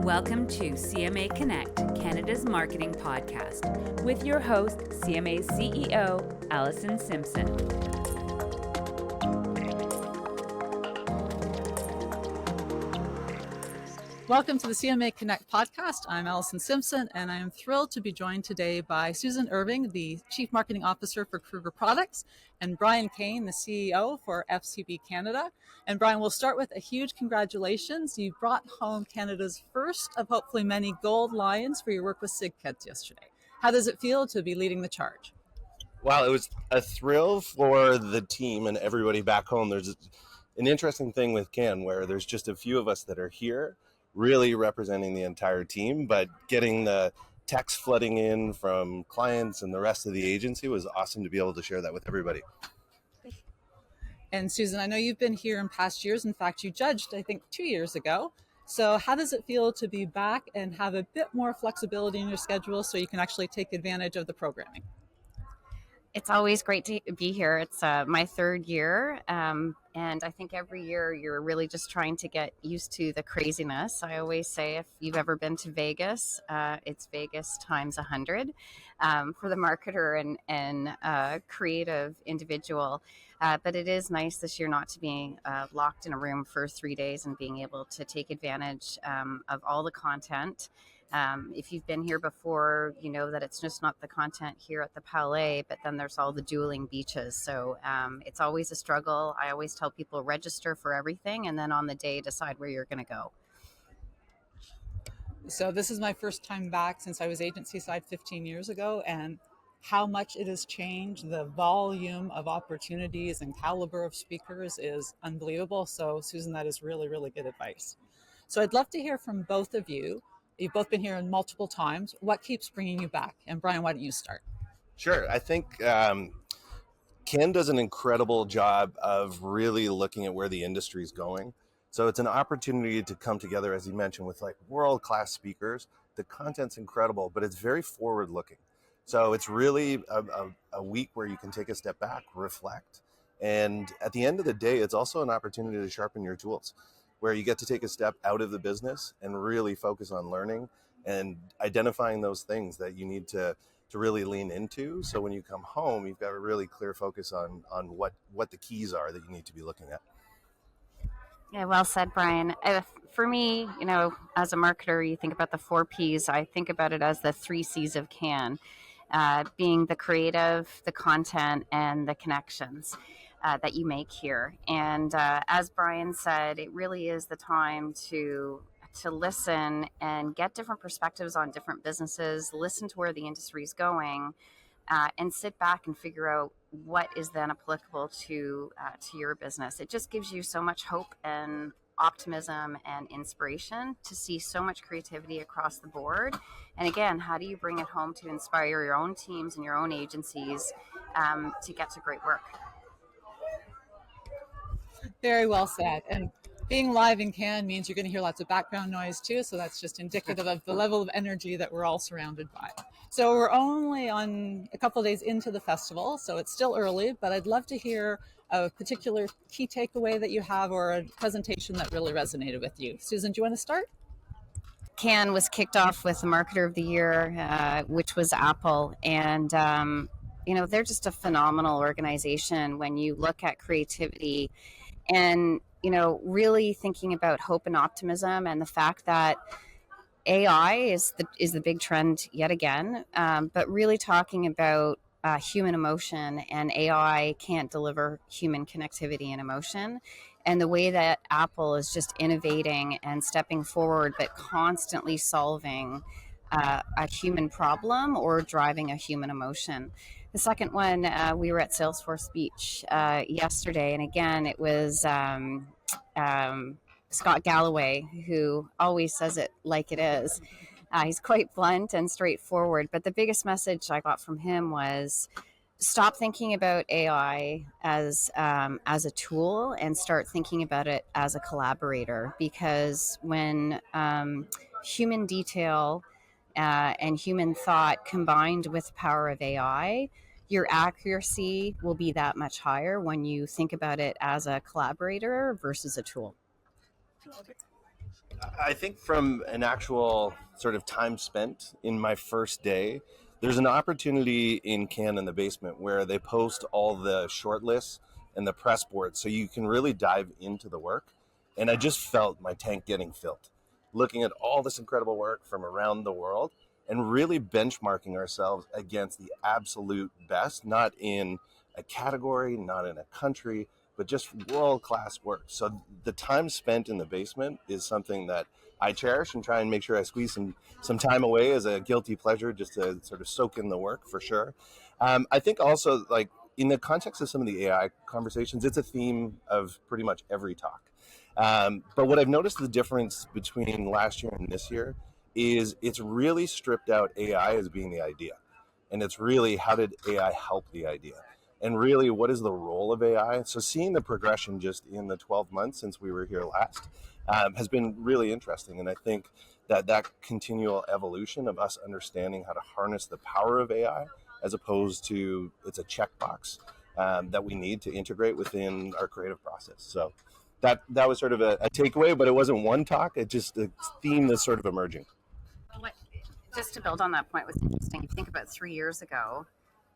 Welcome to CMA Connect, Canada's marketing podcast, with your host, CMA CEO Alison Simpson. Welcome to the CMA Connect podcast. I'm Alison Simpson, and I am thrilled to be joined today by Susan Irving, the Chief Marketing Officer for Kruger Products, and Bryan Kane, the CEO for FCB Canada. And Bryan, we'll start with a huge congratulations. You brought home Canada's first of hopefully many gold lions for your work with SigKids yesterday. How does it feel to be leading the charge? Well, it was a thrill for the team and everybody back home. There's an interesting thing with Can where there's just a few of us that are here really representing the entire team, but getting the text flooding in from clients and the rest of the agency was awesome to be able to share that with everybody. And Susan, I know you've been here in past years. In fact, you judged, I think, 2 years ago. So how does it feel to be back and have a bit more flexibility in your schedule so you can actually take advantage of the programming? It's always great to be here. It's my third year, and I think every year you're really just trying to get used to the craziness. I always say if you've ever been to Vegas, it's Vegas times 100 for the marketer and creative individual. But it is nice this year not to be locked in a room for 3 days and being able to take advantage of all the content. If you've been here before, you know that it's just not the content here at the Palais, but then there's all the dueling beaches. So it's always a struggle. I always tell people register for everything and then on the day decide where you're going to go. So this is my first time back since I was agency side 15 years ago, and how much it has changed. The volume of opportunities and caliber of speakers is unbelievable. So Susan, that is really, really good advice. So I'd love to hear from both of you. You've both been here multiple times. What keeps bringing you back? And Bryan, why don't you start? Sure. I think Ken does an incredible job of really looking at where the industry is going. So it's an opportunity to come together, as you mentioned, with like world-class speakers. The content's incredible, but it's very forward-looking. So it's really a week where you can take a step back, reflect. And at the end of the day, it's also an opportunity to sharpen your tools, where you get to take a step out of the business and really focus on learning and identifying those things that you need to really lean into. So when you come home, you've got a really clear focus on what the keys are that you need to be looking at. Yeah, well said, Bryan. For me, you know, as a marketer, you think about the 4 Ps. I think about it as the 3 Cs of Can, being the creative, the content, and the connections that you make here. And as Bryan said, it really is the time to listen and get different perspectives on different businesses, listen to where the industry is going, and sit back and figure out what is then applicable to your business. It just gives you so much hope and optimism and inspiration to see so much creativity across the board. And again, how do you bring it home to inspire your own teams and your own agencies to get to great work? Very well said. And being live in Cannes means you're going to hear lots of background noise too. So that's just indicative of the level of energy that we're all surrounded by. So we're only on a couple of days into the festival, so it's still early, but I'd love to hear a particular key takeaway that you have or a presentation that really resonated with you. Susan, do you want to start? Cannes was kicked off with the Marketer of the Year, which was Apple. And, you know, they're just a phenomenal organization when you look at creativity and, you know, really thinking about hope and optimism and the fact that AI is the big trend yet again, but really talking about human emotion, and AI can't deliver human connectivity and emotion. And the way that Apple is just innovating and stepping forward, but constantly solving a human problem or driving a human emotion. The second one, we were at Salesforce Beach yesterday, and again, it was Scott Galloway, who always says it like it is. He's quite blunt and straightforward, but the biggest message I got from him was stop thinking about AI as a tool and start thinking about it as a collaborator, because when human detail and human thought combined with the power of AI, your accuracy will be that much higher when you think about it as a collaborator versus a tool. I think from an actual sort of time spent in my first day, there's an opportunity in Cannes in the basement where they post all the short lists and the press boards so you can really dive into the work. And I just felt my tank getting filled, looking at all this incredible work from around the world and really benchmarking ourselves against the absolute best, not in a category, not in a country, but just world-class work. So the time spent in the basement is something that I cherish and try and make sure I squeeze some time away as a guilty pleasure just to sort of soak in the work for sure. I think also like in the context of some of the AI conversations, it's a theme of pretty much every talk. But what I've noticed the difference between last year and this year is it's really stripped out AI as being the idea. And it's really how did AI help the idea? And really, what is the role of AI? So seeing the progression just in the 12 months since we were here last has been really interesting. And I think that continual evolution of us understanding how to harness the power of AI as opposed to it's a checkbox that we need to integrate within our creative process. So that was sort of a takeaway, but it wasn't one talk. It just a theme that's sort of emerging. What, just to build on that point was interesting. If you think about 3 years ago,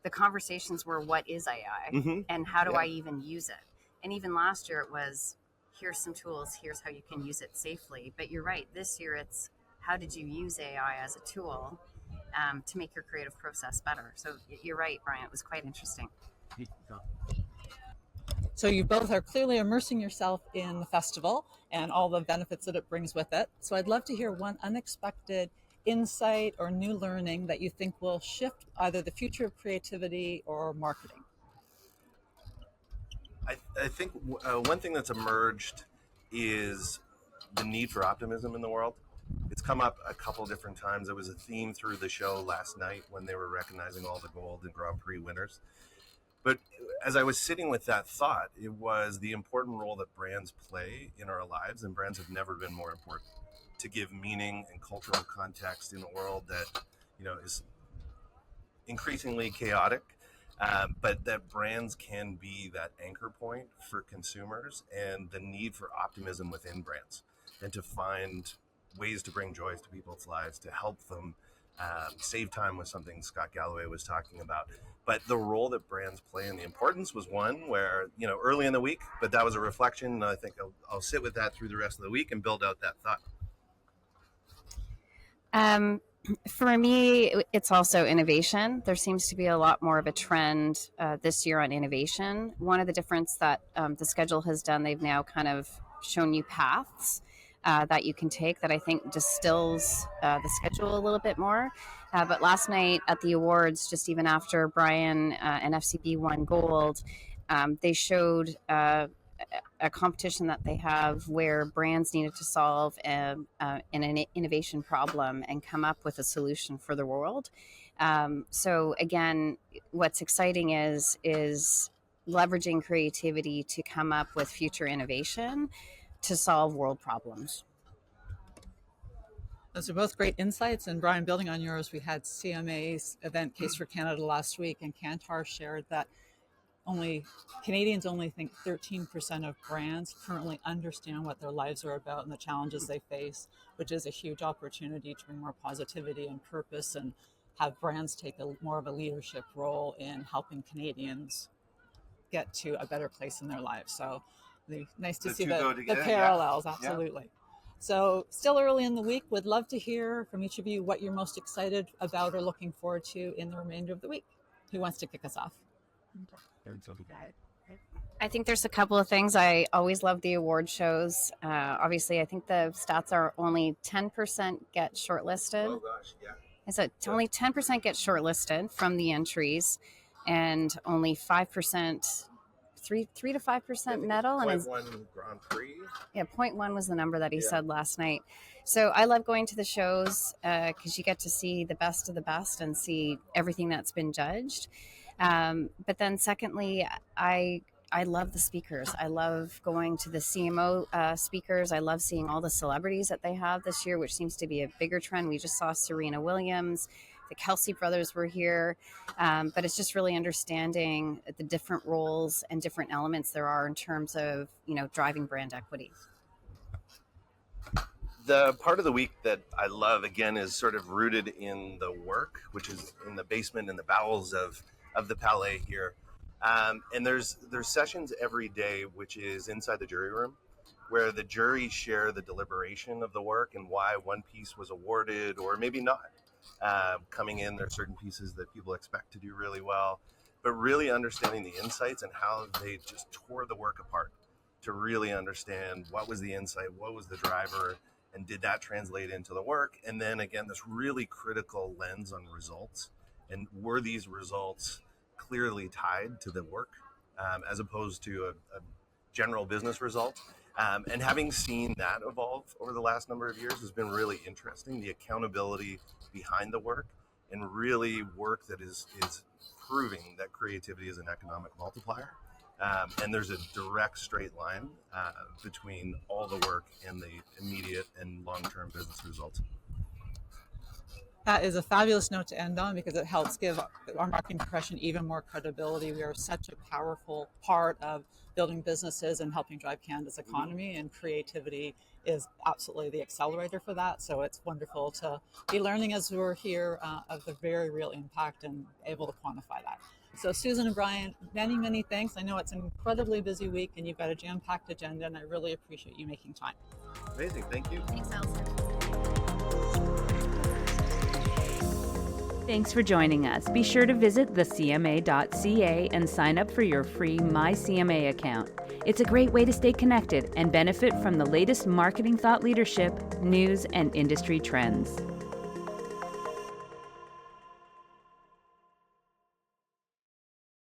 the conversations were, what is AI and how do I even use it? And even last year it was, here's some tools, here's how you can use it safely. But you're right, this year it's, how did you use AI as a tool to make your creative process better? So you're right, Brian, it was quite interesting. So you both are clearly immersing yourself in the festival and all the benefits that it brings with it. So I'd love to hear one unexpected insight or new learning that you think will shift either the future of creativity or marketing. I think one thing that's emerged is the need for optimism in the world. It's come up a couple different times. It was a theme through the show last night when they were recognizing all the gold and Grand Prix winners. But as I was sitting with that thought, it was the important role that brands play in our lives, and brands have never been more important to give meaning and cultural context in a world that is increasingly chaotic. But that brands can be that anchor point for consumers, and the need for optimism within brands, and to find ways to bring joy to people's lives, to help them save time was something Scott Galloway was talking about. But the role that brands play and the importance was one where, early in the week, but that was a reflection. And I think I'll sit with that through the rest of the week and build out that thought. For me, it's also innovation. There seems to be a lot more of a trend this year on innovation. One of the difference that the schedule has done, they've now kind of shown you paths that you can take that I think distills the schedule a little bit more. But last night at the awards, just even after Bryan and FCB won gold, they showed a competition that they have where brands needed to solve an innovation problem and come up with a solution for the world. So again, what's exciting is leveraging creativity to come up with future innovation to solve world problems. Those are both great insights. And Brian, building on yours, we had CMA's event Case for Canada last week, and Kantar shared that Canadians only think 13% of brands currently understand what their lives are about and the challenges they face, which is a huge opportunity to bring more positivity and purpose and have brands take more of a leadership role in helping Canadians get to a better place in their lives. So nice to see the parallels, absolutely. Yeah. So still early in the week, would love to hear from each of you what you're most excited about or looking forward to in the remainder of the week. Who wants to kick us off? I think there's a couple of things. I always love the award shows. Obviously, I think the stats are only 10% get shortlisted. Oh gosh, yeah. So only 10% get shortlisted from the entries, and only 5%, 3 to 5% medal. And 0.1 Grand Prix. Yeah, 0.1 was the number that he said last night. So I love going to the shows because you get to see the best of the best and see everything that's been judged. But then secondly, I love the speakers. I love going to the CMO speakers. I love seeing all the celebrities that they have this year, which seems to be a bigger trend. We just saw Serena Williams. The Kelsey brothers were here. But it's just really understanding the different roles and different elements there are in terms of, driving brand equity. The part of the week that I love, again, is sort of rooted in the work, which is in the basement and the bowels of the Palais here. And there's sessions every day, which is inside the jury room, where the jury share the deliberation of the work and why one piece was awarded or maybe not. Coming in, there are certain pieces that people expect to do really well, but really understanding the insights and how they just tore the work apart to really understand what was the insight, what was the driver, and did that translate into the work? And then again, this really critical lens on results, and were these results clearly tied to the work as opposed to a general business result? And having seen that evolve over the last number of years has been really interesting. The accountability behind the work, and really work that is proving that creativity is an economic multiplier. And there's a direct straight line between all the work and the immediate and long-term business results. That is a fabulous note to end on, because it helps give our marketing profession even more credibility. We are such a powerful part of building businesses and helping drive Canada's economy, and creativity is absolutely the accelerator for that. So it's wonderful to be learning as we're here of the very real impact and able to quantify that. So Susan and Bryan, many, many thanks. I know it's an incredibly busy week and you've got a jam-packed agenda, and I really appreciate you making time. Amazing, thank you. Thanks, Alison. Thanks for joining us. Be sure to visit thecma.ca and sign up for your free My CMA account. It's a great way to stay connected and benefit from the latest marketing thought leadership, news, and industry trends.